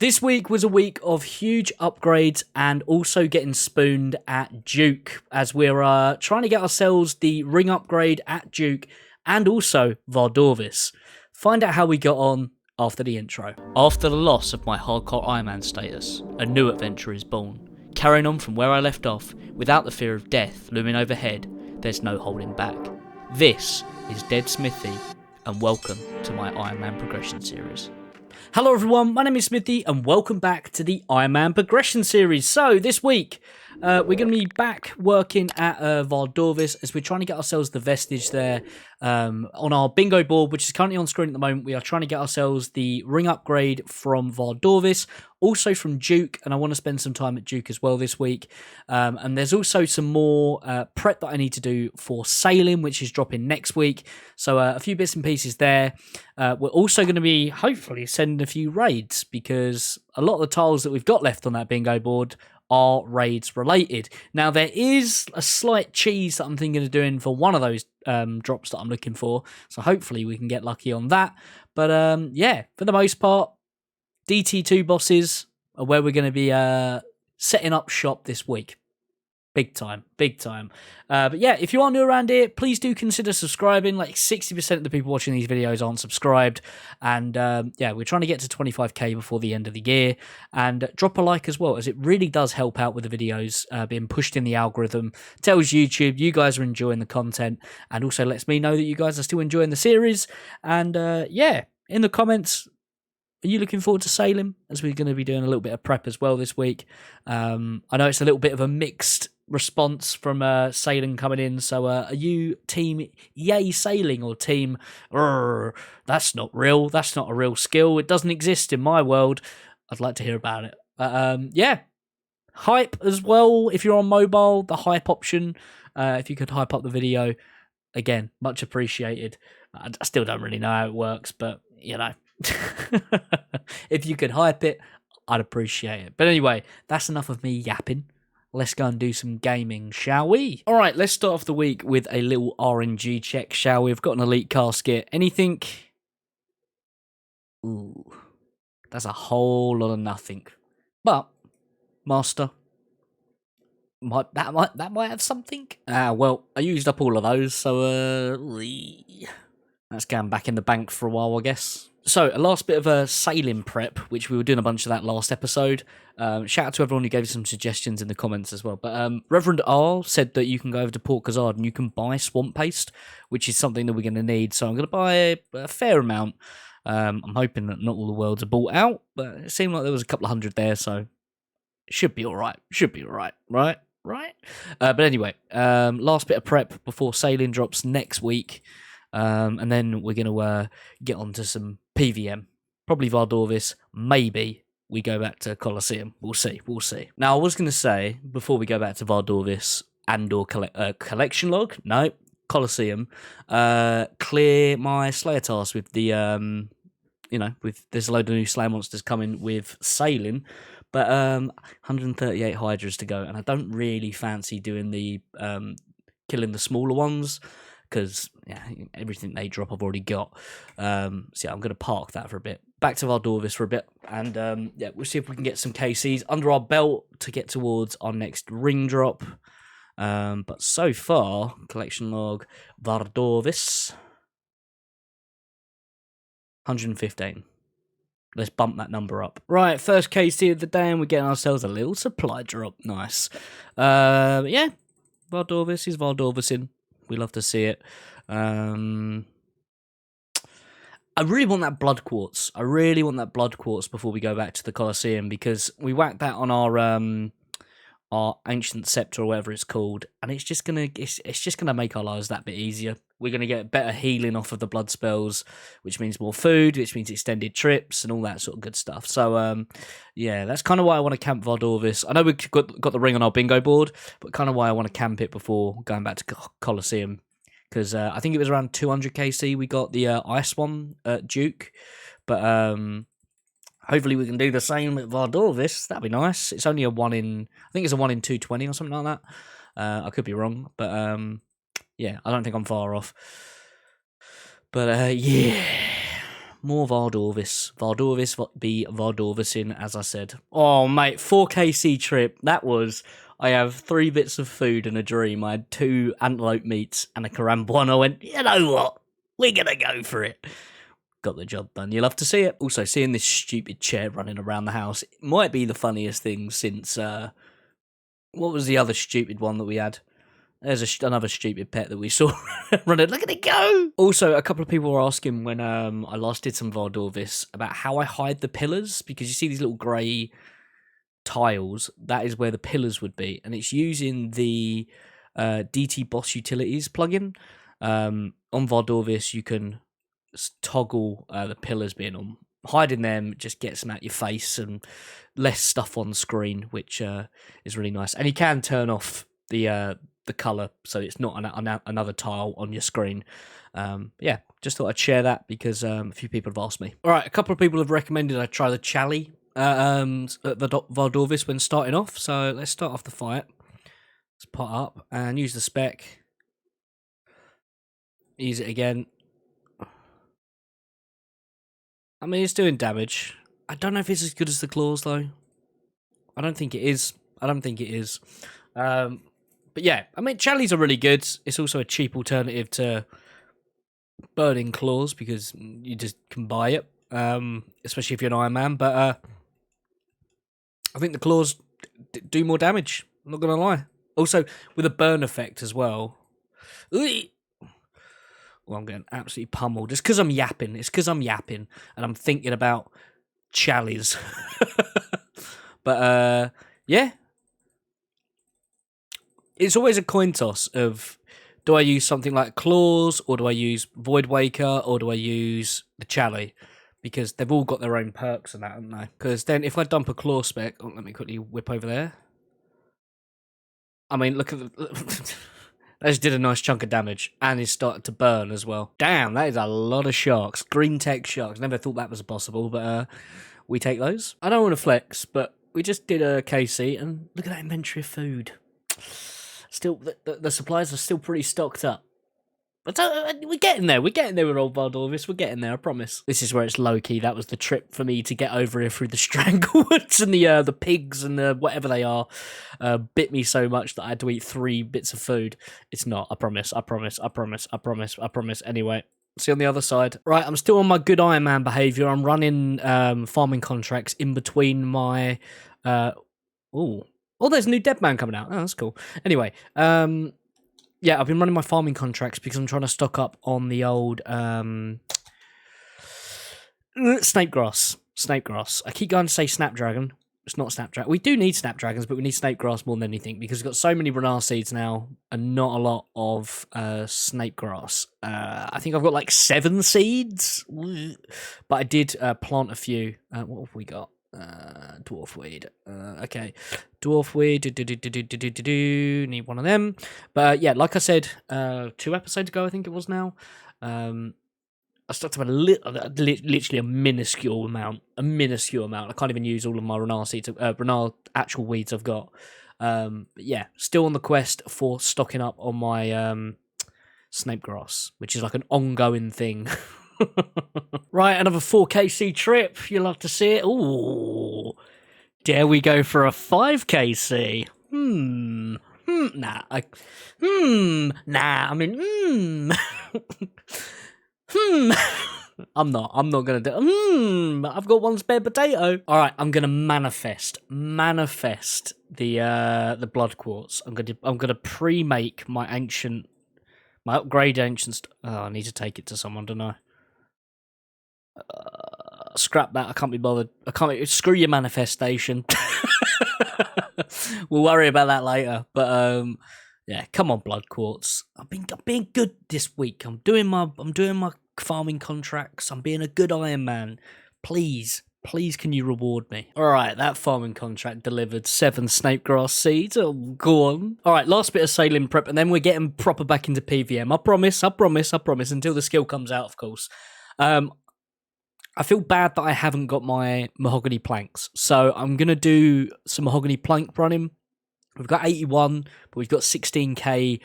This week was a week of huge upgrades and also getting spooned at Duke as we're trying to get ourselves the ring upgrade at Duke and also Vardorvis. Find out how we got on after the intro. After the loss of my hardcore Ironman status, a new adventure is born. Carrying on from where I left off, without the fear of death looming overhead, there's no holding back. This is Ded Smithy, and welcome to my Ironman Progression series. Hello everyone, my name is Smithy and welcome back to the Ironman Progression series. So this week, we're going to be back working at Vardorvis as we're trying to get ourselves the vestige there on our bingo board, which is currently on screen at the moment. We are trying to get ourselves the ring upgrade from Vardorvis, also from Duke, and I want to spend some time at Duke as well this week. And there's also some more prep that I need to do for sailing, which is dropping next week. So a few bits and pieces there. We're also going to be hopefully sending a few raids because a lot of the tiles that we've got left on that bingo board are raids related. Now there is a slight cheese that I'm thinking of doing for one of those drops that I'm looking for. So hopefully we can get lucky on that. But yeah, for the most part, DT2 bosses are where we're going to be setting up shop this week. Big time, big time. But yeah, if you are new around here, please do consider subscribing. Like 60% of the people watching these videos aren't subscribed. And yeah, we're trying to get to 25k before the end of the year. And drop a like as well, as it really does help out with the videos being pushed in the algorithm. Tells YouTube you guys are enjoying the content, and also lets me know that you guys are still enjoying the series. And yeah, in the comments, are you looking forward to sailing? As we're going to be doing a little bit of prep as well this week. I know it's a little bit of a mixed response from sailing coming in. So are you team yay sailing or team that's not real? That's not a real skill. It doesn't exist in my world. I'd like to hear about it. Yeah. Hype as well. If you're on mobile, the hype option. If you could hype up the video. Again, much appreciated. I still don't really know how it works, but you know. If you could hype it, I'd appreciate it. But anyway, that's enough of me yapping. Let's go and do some gaming, shall we? All right, let's start off the week with a little RNG check, shall we? We've got an elite casket. Anything? Ooh, that's a whole lot of nothing. But master, that might have something. Well, I used up all of those, so that's going back in the bank for a while, I guess. So, a last bit of a sailing prep, which we were doing a bunch of that last episode. Shout out to everyone who gave some suggestions in the comments as well. But Reverend R said that you can go over to Port Khazard and you can buy swamp paste, which is something that we're going to need. So I'm going to buy a fair amount. I'm hoping that not all the worlds are bought out, but it seemed like there was a couple of hundred there, so it should be all right. Should be all right, right? But anyway, last bit of prep before sailing drops next week. And then we're going to get on to some PVM, probably Vardorvis, maybe we go back to Colosseum. We'll see. Now, I was going to say, before we go back to Vardorvis and or collection log, no, Colosseum, clear my Slayer task with the, with there's a load of new Slayer monsters coming with sailing, but 138 Hydras to go, and I don't really fancy doing the killing the smaller ones, because yeah, everything they drop I've already got. So yeah, I'm going to park that for a bit. Back to Vardorvis for a bit, and yeah, we'll see if we can get some KCs under our belt to get towards our next ring drop. But so far, collection log, Vardorvis, 115. Let's bump that number up. Right, first KC of the day, and we're getting ourselves a little supply drop. Nice. Yeah, Vardorvis is Vardorvising. We love to see it. I really want that blood quartz. Before we go back to the Colosseum, because we whacked that on our ancient scepter or whatever it's called, and it's just gonna make our lives that bit easier. We're gonna get better healing off of the blood spells, which means more food, which means extended trips and all that sort of good stuff. So yeah, that's kind of why I want to camp Vardorvis. I know we've got the ring on our bingo board, but kind of why I want to camp it before going back to Colosseum, because I think it was around 200 KC we got the ice one at Duke, but hopefully we can do the same at Vardorvis. That'd be nice. It's only I think it's a 1 in 220 or something like that. I could be wrong, but yeah, I don't think I'm far off. But yeah, More Vardorvis. Vardorvis be Vardorvising, as I said. Oh, mate, 4kc trip. That was... I have 3 bits of food and a dream. I had 2 antelope meats and a carambo, and I went, you know what? We're going to go for it. Got the job done. You'll have to see it. Also, seeing this stupid chair running around the house it might be the funniest thing since... what was the other stupid one that we had? There's another stupid pet that we saw running. Look at it go! Also, a couple of people were asking when I last did some Vardorvis about how I hide the pillars, because you see these little grey tiles, that is where the pillars would be, and it's using the DT Boss Utilities plugin. On Vardorvis, you can toggle the pillars being on. Hiding them just gets them out your face and less stuff on screen, which is really nice. And you can turn off the colour, so it's not another tile on your screen. Yeah, just thought I'd share that because a few people have asked me. All right, a couple of people have recommended I try the Chally at the Vardorvis when starting off. So let's start off the fight. Let's pot up and use the spec. Use it again. I mean, it's doing damage. I don't know if it's as good as the claws, though. I don't think it is. But yeah, I mean, Challies are really good. It's also a cheap alternative to burning claws because you just can buy it, especially if you're an Iron Man. But I think the claws do more damage. I'm not going to lie. Also, with a burn effect as well. Well, I'm getting absolutely pummeled. It's because I'm yapping. And I'm thinking about Challies. But, yeah. It's always a coin toss of, do I use something like Claws, or do I use Void Waker, or do I use the Chally? Because they've all got their own perks and that, haven't they? Because then if I dump a Claw spec... Oh, let me quickly whip over there. I mean, look at the... That just did a nice chunk of damage, and it's started to burn as well. Damn, that is a lot of sharks. Green tech sharks. Never thought that was possible, but we take those. I don't want to flex, but we just did a KC, and look at that inventory of food. Still, the supplies are still pretty stocked up. But we're getting there. We're getting there with old Vardorvis. We're getting there, I promise. This is where it's low-key. That was the trip for me to get over here through the Stranglewoods and the pigs and the whatever they are. Bit me so much that I had to eat 3 bits of food. It's not. I promise. Anyway, see you on the other side. Right, I'm still on my good Iron Man behaviour. I'm running farming contracts in between my... Oh, there's a new Dead Man coming out. Oh, that's cool. Anyway, yeah, I've been running my farming contracts because I'm trying to stock up on the old snakegrass. I keep going to say snapdragon. It's not snapdragon. We do need snapdragons, but we need snakegrass more than anything because we've got so many Renar seeds now and not a lot of snakegrass. I think I've got like 7 seeds, but I did plant a few. What have we got? Dwarf weed. Okay, dwarf weed. Need one of them. But yeah, like I said, 2 episodes ago, I think it was now. I stocked up literally a minuscule amount. I can't even use all of my Renar seeds, Renar actual weeds I've got. But yeah, still on the quest for stocking up on my snakegrass, which is like an ongoing thing. Right, another 4kc trip. You'll have to see it. Ooh, dare we go for a 5kc? Nah. I'm not gonna do. I've got 1 spare potato. All right, I'm gonna manifest the blood quartz. I'm gonna pre-make my upgrade ancient. Oh, I need to take it to someone, don't I? Scrap that. I can't be bothered. Screw your manifestation. We'll worry about that later. But yeah, come on, blood quartz. I'm being good this week. I'm doing my farming contracts. I'm being a good Iron Man. Please, can you reward me? All right, that farming contract delivered 7 snakegrass seeds. Oh, go on. All right, last bit of sailing prep, and then we're getting proper back into PVM. I promise. Until the skill comes out, of course. I feel bad that I haven't got my mahogany planks, so I'm going to do some mahogany plank running. We've got 81, but we've got 16k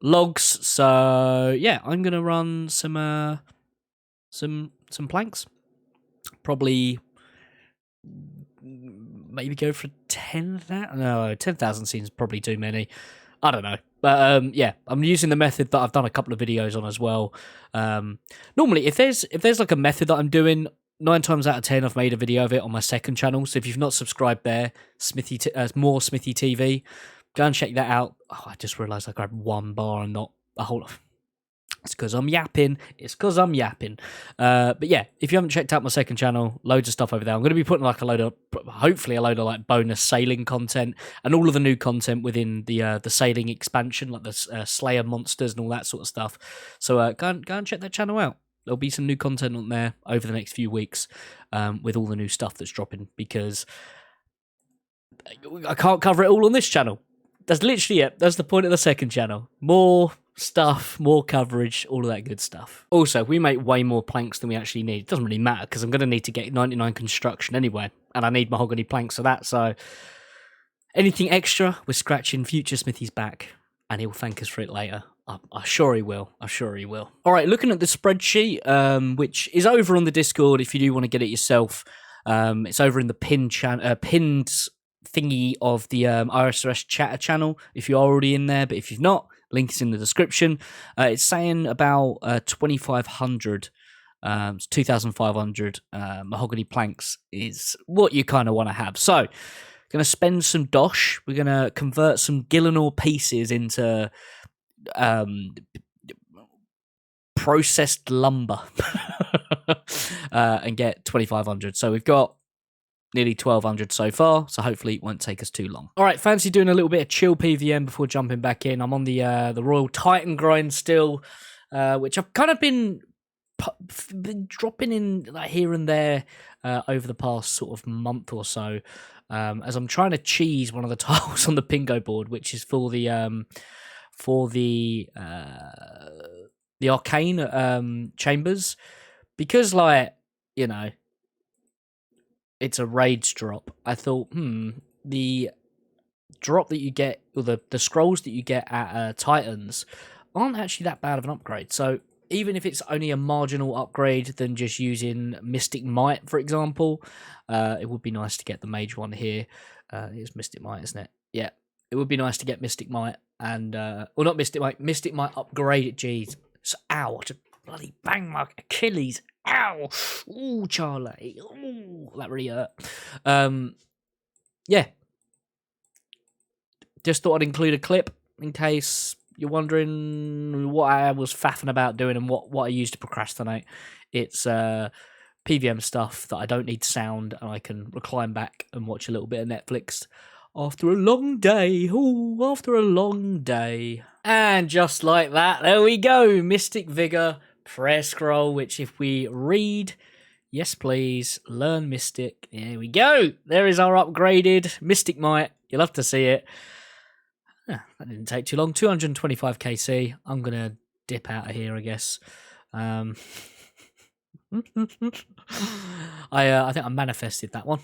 logs, so yeah, I'm going to run some some planks. Probably maybe go for 10,000. No, 10,000 seems probably too many. I don't know. But yeah, I'm using the method that I've done a couple of videos on as well. Normally, if there's like a method that I'm doing, 9 times out of 10, I've made a video of it on my second channel. So if you've not subscribed there, more SmithyTV, go and check that out. Oh, I just realised I grabbed one bar and not a whole. It's because I'm yapping. But yeah, if you haven't checked out my second channel, loads of stuff over there. I'm going to be putting like hopefully a load of like bonus sailing content and all of the new content within the sailing expansion, like the Slayer monsters and all that sort of stuff. So go and check that channel out. There'll be some new content on there over the next few weeks with all the new stuff that's dropping, because I can't cover it all on this channel. That's literally it. That's the point of the second channel. More stuff, more coverage, all of that good stuff. Also, we make way more planks than we actually need. It doesn't really matter, because I'm going to need to get 99 construction anyway, and I need mahogany planks for that, so anything extra, we're scratching future Smithy's back, and he'll thank us for it later. I'm sure he will. All right, looking at the spreadsheet, which is over on the Discord if you do want to get it yourself. It's over in the pinned thingy of the OSRS chatter channel if you're already in there, but if you've not, link is in the description. It's saying about 2,500, 2,500 mahogany planks is what you kind of want to have. So, going to spend some dosh. We're going to convert some Gillinor pieces into processed lumber and get 2,500. So we've got nearly 1,200 so far, so hopefully it won't take us too long. All right, fancy doing a little bit of chill PVM before jumping back in. I'm on the Royal Titan grind still, which I've kind of been dropping in like here and there over the past sort of month or so, as I'm trying to cheese one of the tiles on the Pingo board, which is for the arcane chambers, because, like, you know, it's a raids drop. I thought, the drop that you get, or the scrolls that you get at Titans aren't actually that bad of an upgrade. So even if it's only a marginal upgrade than just using Mystic Might, for example, it would be nice to get the mage one here. It's Mystic Might, isn't it? Yeah, it would be nice to get Mystic Might and, well, not Mystic Might, Mystic Might upgrade it, jeez. So, ow, I just bloody bang my Achilles. Ow! Ooh, Charlie. Ooh, that really hurt. Yeah. Just thought I'd include a clip in case you're wondering what I was faffing about doing and what I used to procrastinate. It's PVM stuff that I don't need sound, and I can recline back and watch a little bit of Netflix after a long day. Ooh, after a long day. And just like that, there we go. Mystic Vigor prayer scroll, which if we read, yes please, learn Mystic. There we go. There is our upgraded Mystic Might. You'll have to see it. That didn't take too long. 225 KC. I'm going to dip out of here, I guess. I think I manifested that one.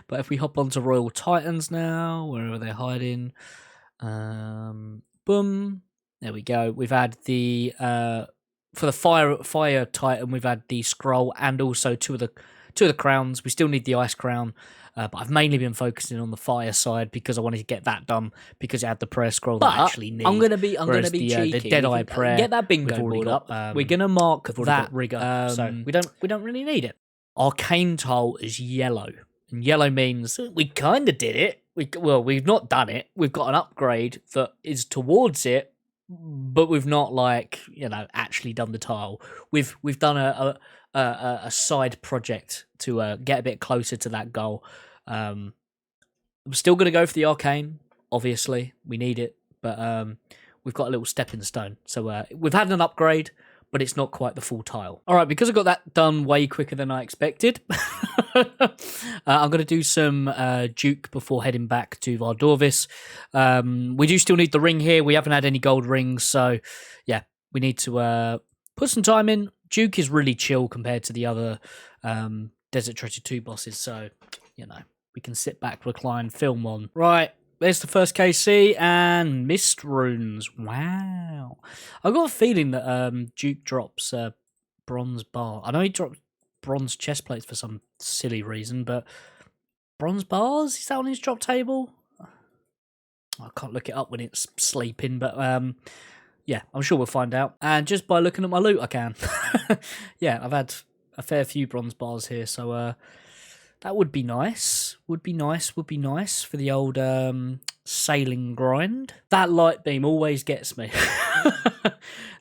But if we hop onto Royal Titans now, wherever they're hiding, boom, there we go. We've had the for the fire Titan, we've had the scroll and also two of the crowns. We still need the ice crown, but I've mainly been focusing on the fire side because I wanted to get that done because it had the prayer scroll that I actually need. I'm gonna be cheeky. The Deadeye prayer. Get that bingo board up. We're gonna mark that rigor. So we don't really need it. Arcane tile is yellow, and yellow means we kind of did it. We've not done it. We've got an upgrade that is towards it, but we've not, like, you know, actually done the tile. We've done a side project to get a bit closer to that goal. I'm still going to go for the arcane. Obviously, we need it, but we've got a little stepping stone. So we've had an upgrade, but it's not quite the full tile. All right, because I got that done way quicker than I expected, I'm going to do some Duke before heading back to Vardorvis. We do still need the ring here. We haven't had any gold rings, so yeah, we need to put some time in. Duke is really chill compared to the other Desert Treasure 2 bosses, so, you know, we can sit back, recline, film on. Right, there's the first KC, and Mist Runes. Wow. I've got a feeling that Duke drops bronze bar. I know he dropped bronze chest plates for some silly reason, but bronze bars? Is that on his drop table? I can't look it up when it's sleeping, but yeah, I'm sure we'll find out. And just by looking at my loot, I can. Yeah, I've had a fair few bronze bars here, so that would be nice. Would be nice for the old sailing grind. That light beam always gets me.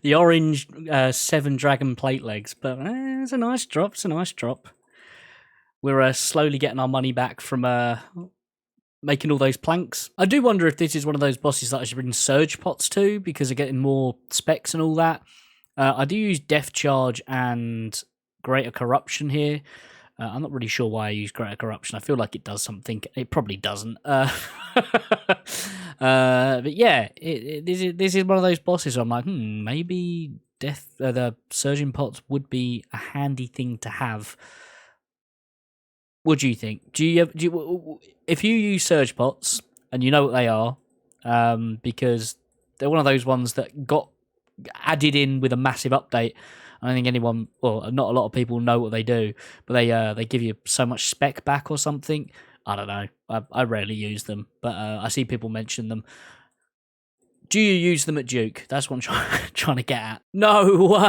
The orange 7 dragon plate legs, but it's a nice drop. It's a nice drop. We're slowly getting our money back from making all those planks. I do wonder if this is one of those bosses that I should bring surge pots to, because they're getting more specs and all that. I do use Death Charge and Greater Corruption here. I'm not really sure why I use Greater Corruption. I feel like it does something. It probably doesn't. But yeah, this is one of those bosses where I'm like, maybe the Surging Pots would be a handy thing to have. What do you think? If you use Surge Pots, and you know what they are, because they're one of those ones that got added in with a massive update. I don't think anyone, well, not a lot of people know what they do, but they give you so much spec back or something. I don't know. I rarely use them, but I see people mention them. Do you use them at Duke? That's what I'm trying to get at. No.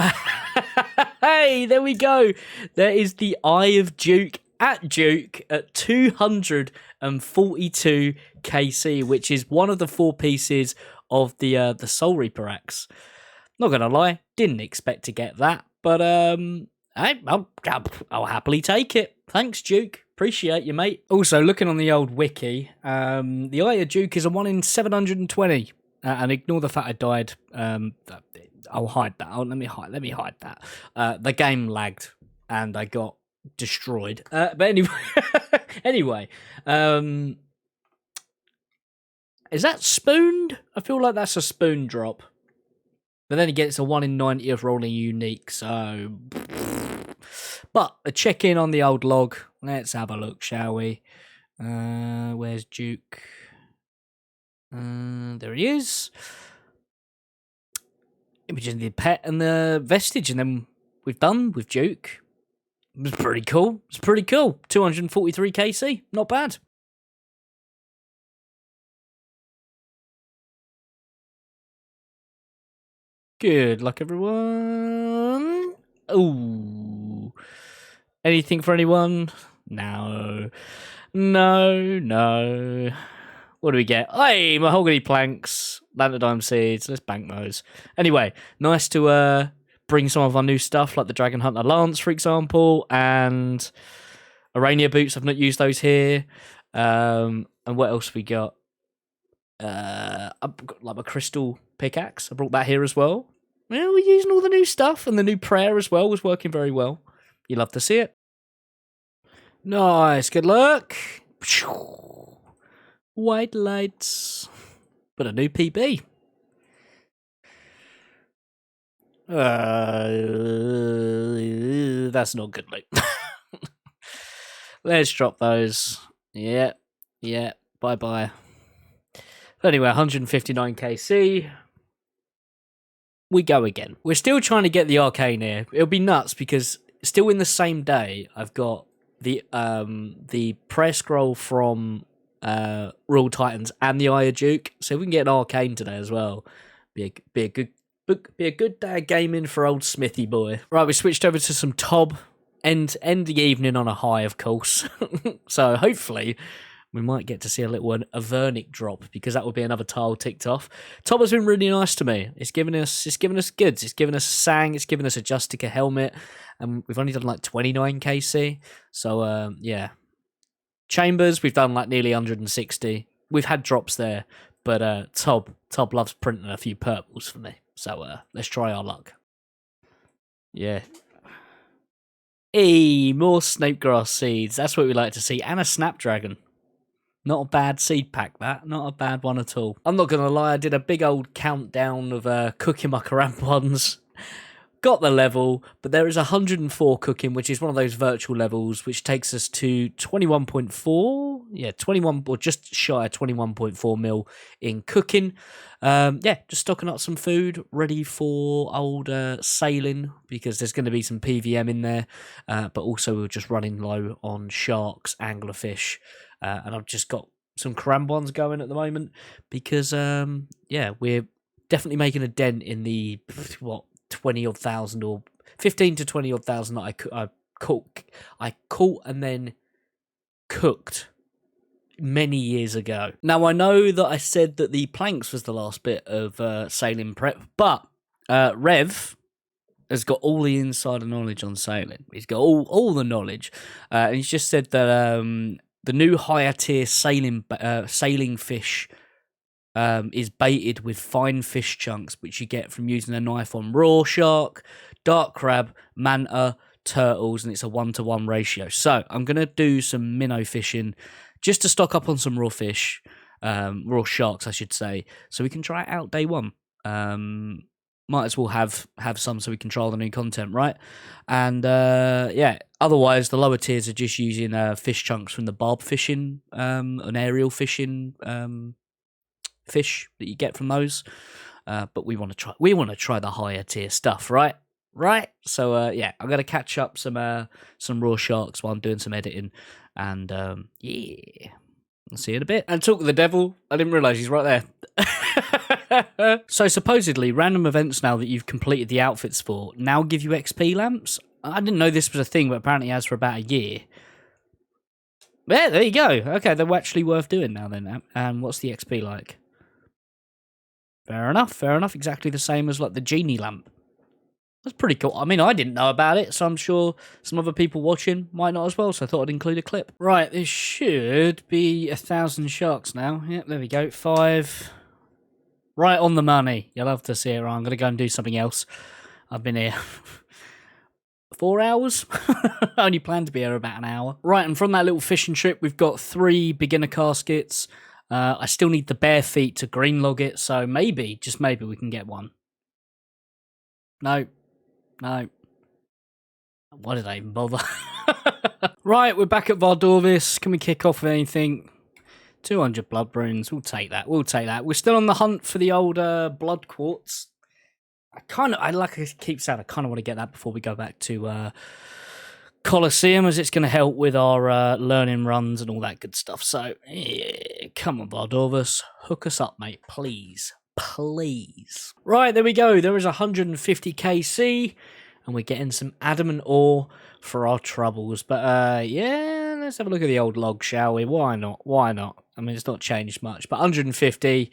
Hey, there we go. There is the Eye of Duke at Duke at 242 KC, which is one of the 4 pieces of the Soul Reaper axe. Not gonna lie, didn't expect to get that, but I'll happily take it. Thanks, Duke. Appreciate you, mate. Also, looking on the old wiki, the Eye of Duke is a 1 in 720, and ignore the fact I died. I'll hide that. Let me hide that. The game lagged, and I got destroyed. But anyway, is that spooned? I feel like that's a spoon drop. But then again, it's a 1 in 90 of rolling unique, so... But a check-in on the old log. Let's have a look, shall we? Where's Duke? There he is. Imaging the pet and the vestige, and then we've done with Duke. It was pretty cool. 243 KC. Not bad. Good luck, everyone. Ooh. Anything for anyone? No. What do we get? Hey, mahogany planks, lanternine seeds. Let's bank those. Anyway, nice to bring some of our new stuff, like the Dragon Hunter Lance, for example, and Arania boots. I've not used those here. And what else we got? I've got like my crystal pickaxe. I brought that here as well. Well, we're using all the new stuff, and the new prayer as well was working very well. You love to see it. Nice, good luck. White lights, but a new PB. That's not good, mate. Let's drop those. Yeah. Bye. Anyway, 159 KC. We go again. We're still trying to get the arcane here. It'll be nuts because still in the same day, I've got the prayer scroll from Royal Titans and the Eye of Duke. So if we can get an arcane today as well, be a good day of gaming for old Smithy boy. Right, we switched over to some Tob. End the evening on a high, of course. So hopefully we might get to see a little Avernic drop, because that would be another tile ticked off. Tob has been really nice to me. It's given us goods. It's given us a Sang. It's given us a Justica helmet, and we've only done like 29 KC. So yeah, Chambers we've done like nearly 160. We've had drops there, but Tob loves printing a few purples for me. So let's try our luck. Yeah. Hey, more snakegrass seeds. That's what we like to see, and a snapdragon. Not a bad seed pack, that. Not a bad one at all. I'm not going to lie, I did a big old countdown of cooking my Karam ones. got the level, but there is 104 cooking, which is one of those virtual levels, which takes us to 21.4. Yeah, 21 or just shy of 21.4 mil in cooking. Yeah, just stocking up some food, ready for old sailing, because there's going to be some PVM in there, but also we're just running low on sharks, anglerfish, and I've just got some crambons going at the moment because, yeah, we're definitely making a dent in the, 20 odd thousand or 15 to 20 odd thousand that I caught and then cooked many years ago. Now, I know that I said that the planks was the last bit of sailing prep, but Rev has got all the insider knowledge on sailing. He's got all the knowledge, and he's just said that the new higher tier sailing fish is baited with fine fish chunks, which you get from using a knife on raw shark, dark crab, manta, turtles, and it's a 1-to-1 ratio. So I'm going to do some minnow fishing just to stock up on some raw fish, raw sharks, I should say, so we can try it out day one. Might as well have some so we can trial the new content, right? And yeah, otherwise the lower tiers are just using fish chunks from the barb fishing, an aerial fishing fish that you get from those. But we want to try the higher tier stuff, right? So yeah, I'm gonna catch up some raw sharks while I'm doing some editing, and yeah, I'll see you in a bit. And talk to the devil. I didn't realise he's right there. So supposedly, random events now that you've completed the outfits for now give you XP lamps. I didn't know this was a thing, but apparently it has for about a year. Yeah, there you go. Okay, they're actually worth doing now then. And what's the XP like? Fair enough. Exactly the same as like the genie lamp. That's pretty cool. I mean, I didn't know about it, so I'm sure some other people watching might not as well, so I thought I'd include a clip. Right, this should be 1,000 sharks now. Yep, there we go. 5. Right on the money. You'll love to see it. Right, I'm going to go and do something else. I've been here 4 hours. I only planned to be here about an hour. Right, and from that little fishing trip, we've got 3 beginner caskets. I still need the bare feet to green log it, so maybe, just maybe, we can get one. No. Why did I even bother? Right, we're back at Vardorvis. Can we kick off with anything? 200 blood runes. We'll take that. We're still on the hunt for the old blood quartz. I like I keep saying, I kind of want to get that before we go back to Colosseum, as it's going to help with our learning runs and all that good stuff. So, yeah, come on, Vardorvis. Hook us up, mate, please. Right, there we go. There is 150 KC, and we're getting some adamant ore for our troubles. But yeah, let's have a look at the old log, shall we? Why not? I mean, it's not changed much, but 150.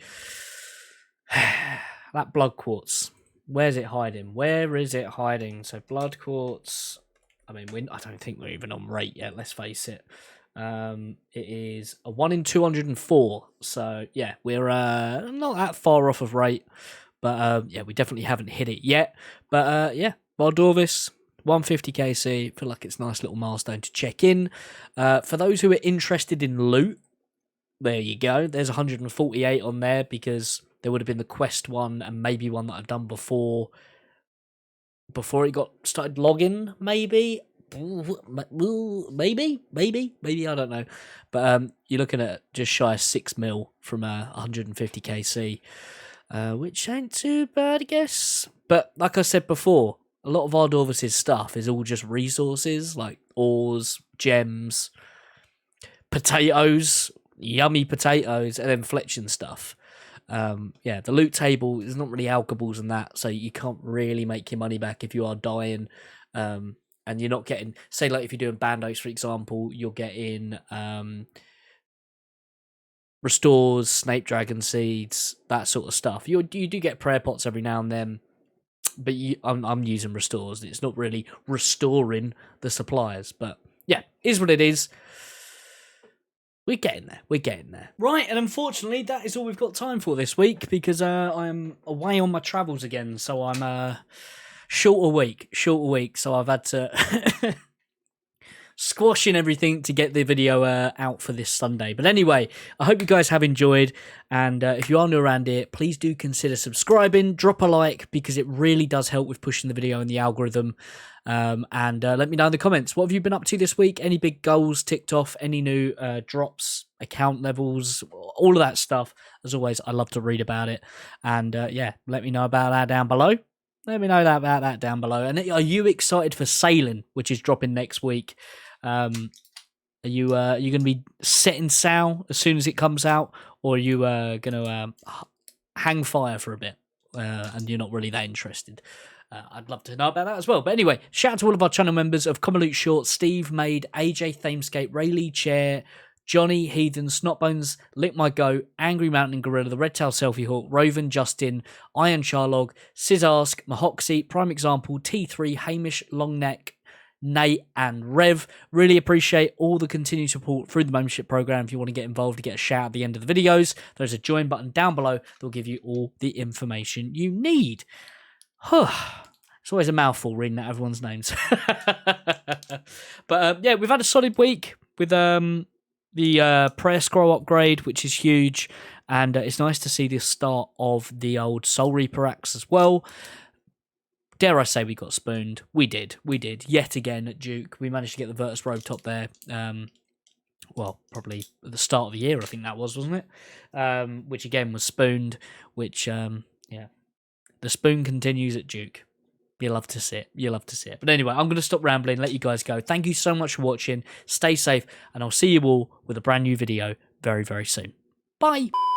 That blood quartz. Where's it hiding? So blood quartz. I mean, I don't think we're even on rate yet. Let's face it. It is a 1 in 204, so yeah, we're not that far off of rate, but yeah, we definitely haven't hit it yet. But yeah, Vardorvis, 150 KC, feel like it's a nice little milestone to check in. For those who are interested in loot, there you go. There's 148 on there because there would have been the quest one and maybe one that I've done before it got started logging, maybe I don't know, but you're looking at just shy of 6 mil from 150 KC, which ain't too bad, I guess. But like I said before, a lot of Vardorvis' stuff is all just resources like ores, gems, potatoes, yummy potatoes, and then fletching stuff. Yeah, the loot table is not really alkables and that, so you can't really make your money back if you are dying. And you're not getting, say, like if you're doing bandos, for example, you're getting restores, Snape Dragon seeds, that sort of stuff. You do get prayer pots every now and then, but I'm using restores. It's not really restoring the suppliers, but yeah, is what it is. We're getting there. Right, and unfortunately, that is all we've got time for this week because I'm away on my travels again, so I'm short a week. So I've had to squashing everything to get the video out for this Sunday. But anyway, I hope you guys have enjoyed. And if you are new around here, please do consider subscribing, drop a like, because it really does help with pushing the video in the algorithm. And let me know in the comments, what have you been up to this week? Any big goals ticked off? Any new drops, account levels, all of that stuff? As always, I love to read about it. And yeah, let me know about that down below. Let me know about that down below. And are you excited for Sailing, which is dropping next week? Are you going to be setting sail as soon as it comes out, or are you going to hang fire for a bit and you're not really that interested? I'd love to know about that as well. But anyway, shout out to all of our channel members of Common Loot Short, Steve Made, AJ Thamescape, Rayleigh Chair, Johnny, Heathen, Snotbones, Lick My Goat, Angry Mountain Gorilla, The Red Tail Selfie Hawk, Roven, Justin, Iron Charlog, Sizask, Mahoxie, Prime Example, T3, Hamish, Longneck, Nate, and Rev. Really appreciate all the continued support through the membership program. If you want to get involved, to get a shout at the end of the videos, there's a join button down below that will give you all the information you need. It's always a mouthful reading out everyone's names. But yeah, we've had a solid week with the prayer scroll upgrade, which is huge, and it's nice to see the start of the old Soul Reaper axe as well. Dare I say we got spooned? We did yet again at Duke. We managed to get the Virtus Robe top there. Well, probably at the start of the year, I think that was, wasn't it? Which again was spooned. Which yeah, the spoon continues at Duke. You love to see it. You love to see it. But anyway, I'm going to stop rambling, let you guys go. Thank you so much for watching. Stay safe, and I'll see you all with a brand new video very, very soon. Bye.